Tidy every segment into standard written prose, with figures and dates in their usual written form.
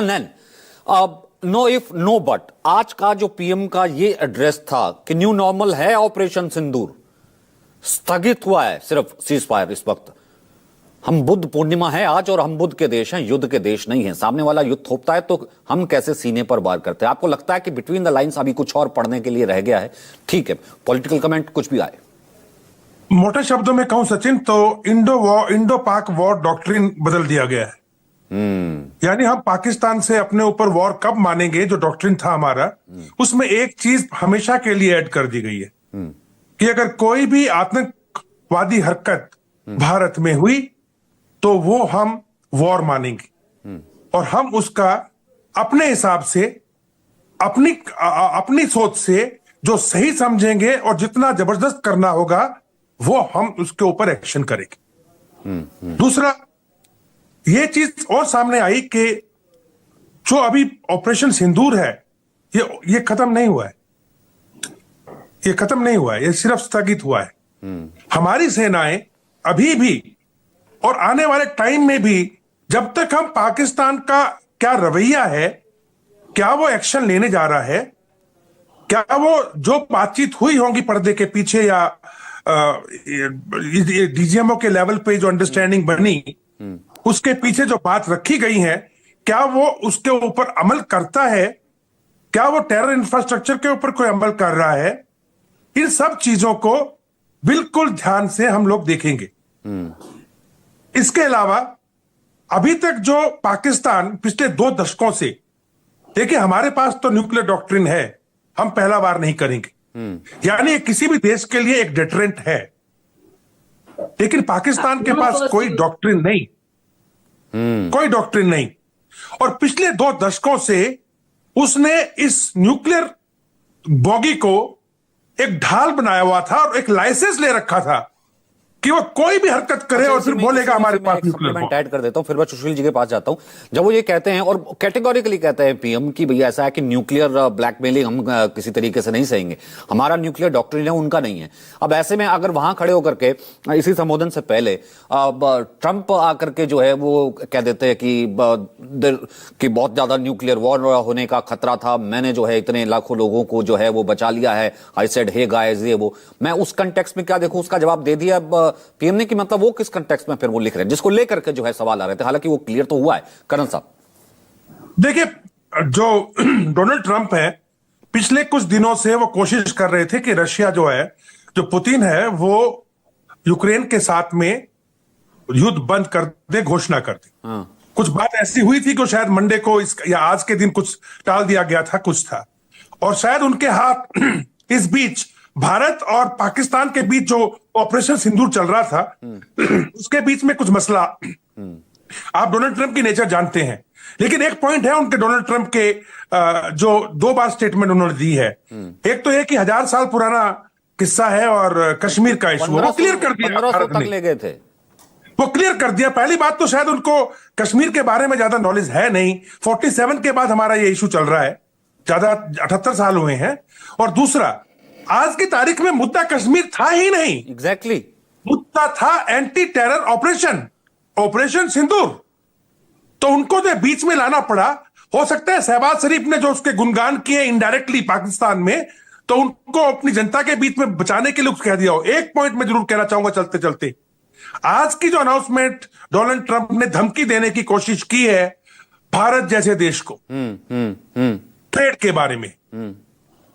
Nain, no if no but आज का जो पीएम का ये एड्रेस था कि न्यू नॉर्मल है, ऑपरेशन सिंदूर स्थगित हुआ है, सिर्फ सीज फायर इस वक्त। हम बुद्ध पूर्णिमा है आज और हम बुद्ध के देश हैं, युद्ध के देश नहीं हैं। सामने वाला युद्ध थोपता है तो हम कैसे सीने पर वार करते हैं? आपको लगता है कि बिटवीन द लाइंस अभी कुछ और पढ़ने के लिए रह गया है? ठीक है, पॉलिटिकल कमेंट कुछ भी आए। मोटे शब्दों में कहूं सचिन तो इंडो पाक वॉर डॉक्ट्रिन बदल दिया गया है। यानी हम पाकिस्तान से अपने ऊपर वॉर कब मानेंगे, जो डॉक्ट्रिन था हमारा, उसमें एक चीज हमेशा के लिए ऐड कर दी गई है कि अगर कोई भी आतंकवादी हरकत भारत में हुई तो वो हम वॉर मानेंगे और हम उसका अपने हिसाब से अपनी सोच से जो सही समझेंगे और जितना जबरदस्त करना होगा वो हम उसके ऊपर एक्शन करेंगे। दूसरा ये चीज और सामने आई कि जो अभी ऑपरेशन सिंदूर है ये खत्म नहीं हुआ है, ये खत्म नहीं हुआ है, ये सिर्फ स्थगित हुआ है। हमारी सेनाएं अभी भी और आने वाले टाइम में भी, जब तक हम पाकिस्तान का क्या रवैया है, क्या वो एक्शन लेने जा रहा है, क्या वो जो बातचीत हुई होंगी पर्दे के पीछे या डीजीएमओ के लेवल पे जो अंडरस्टैंडिंग बनी उसके पीछे जो बात रखी गई है, क्या वो उसके ऊपर अमल करता है, क्या वो टेरर इंफ्रास्ट्रक्चर के ऊपर कोई अमल कर रहा है, इन सब चीजों को बिल्कुल ध्यान से हम लोग देखेंगे। इसके अलावा अभी तक जो पाकिस्तान पिछले 2 दशकों से, देखिए हमारे पास तो न्यूक्लियर डॉक्ट्रिन है, हम पहला वार नहीं करेंगे, यानी किसी भी देश के लिए एक डेटरेंट है, लेकिन पाकिस्तान के पास कोई डॉक्ट्रिन नहीं, कोई डॉक्ट्रिन नहीं। और पिछले 2 दशकों से उसने इस न्यूक्लियर बॉगी को एक ढाल बनाया हुआ था और एक लाइसेंस ले रखा था कि वो कोई भी हरकत करे और फिर बोलेगा हमारे पास न्यूक्लियर। ऐड कर देता हूं, फिर मैं सुशील जी के पास जाता हूं। जब वो ये कहते हैं और कैटेगोरिकली कहते हैं पीएम की भैया ऐसा है कि न्यूक्लियर ब्लैकमेलिंग हम किसी तरीके से नहीं सहेंगे, हमारा न्यूक्लियर डॉक्ट्रिन है, उनका नहीं है। अब ऐसे में अगर वहां खड़े होकर के इसी संबोधन से पहले ट्रंप आकर के जो है वो कह देते हैं कि बहुत ज्यादा न्यूक्लियर वॉर होने का खतरा था, मैंने जो है इतने लाखों लोगों को जो है वो बचा लिया है, आई सेड हे गाइस, ये वो, मैं उस कंटेक्स्ट में क्या देखूं? उसका जवाब दे दिया पीएम ने कि मतलब वो किस कंटेक्स्ट में फिर वो लिख रहे हैं जिसको लेकर के जो है सवाल आ रहे थे, हालांकि वो क्लियर तो हुआ है। करण साहब देखिए, जो डोनाल्ड ट्रंप है, पिछले कुछ दिनों से वो कोशिश कर रहे थे कि रशिया जो है, जो पुतिन है, वो यूक्रेन के साथ में युद्ध बंद कर दे, घोषणा कर दे। कुछ बात ऐसी हुई थी कि शायद मंडे को या आज के दिन कुछ टाल दिया गया था, कुछ था, और शायद उनके हाथ इस बीच भारत और पाकिस्तान के बीच जो ऑपरेशन सिंदूर चल रहा था उसके बीच में कुछ मसला, आप डोनाल्ड ट्रंप की नेचर जानते हैं, लेकिन एक पॉइंट है उनके, डोनाल्ड ट्रंप के जो 2 बार स्टेटमेंट उन्होंने दी है। एक तो ये कि 1000 साल पुराना किस्सा है और कश्मीर का इशू, वो क्लियर कर दिया, 1500 तक ले गए थे, वो क्लियर कर दिया। पहली बात तो शायद उनको कश्मीर के बारे में ज्यादा नॉलेज है नहीं, 47 के बाद हमारा ये इशू चल रहा है, ज्यादा 78 साल हुए हैं। और दूसरा, आज की तारीख में मुद्दा कश्मीर था ही नहीं, एग्जैक्टली मुद्दा था एंटी टेरर ऑपरेशन सिंदूर, तो उनको तो बीच में लाना पड़ा। हो सकता है शहबाज शरीफ ने जो उसके गुणगान किए इनडायरेक्टली पाकिस्तान में, तो उनको अपनी जनता के बीच में बचाने के लिए कह दिया हो। एक पॉइंट में जरूर कहना चाहूंगा चलते चलते, आज की जो अनाउंसमेंट डोनाल्ड ट्रंप ने धमकी देने की कोशिश की है भारत जैसे देश को ट्रेड के बारे में,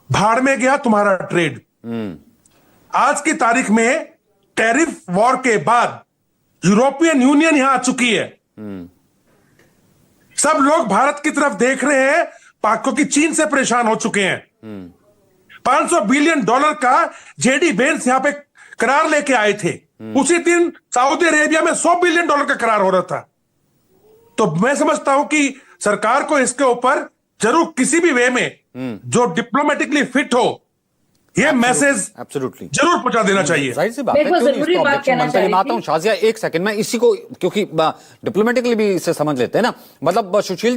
भाड़ में गया तुम्हारा ट्रेड। आज की तारीख में टैरिफ वॉर के बाद यूरोपियन यूनियन यहां आ चुकी है, सब लोग भारत की तरफ देख रहे हैं, पाक की चीन से परेशान हो चुके हैं। $500 बिलियन का जेडी वेंस यहां पे करार लेके आए थे, उसी दिन सऊदी अरेबिया में $100 बिलियन का करार हो रहा था। तो मैं समझता हूं कि सरकार को इसके ऊपर जरूर किसी भी वे में जो डिप्लोमेटिकली फिट हो, ये मैसेज एब्सोल्युटली जरूर पहुंचा देना चाहिए। जाहिर सी बात है, क्यों नहीं इसको ऑब्जेक्शन मानता है। मैं आता हूं शाजिया, एक सेकंड में इसी को, क्योंकि डिप्लोमेटिकली भी इसे समझ लेते हैं ना, मतलब सुशील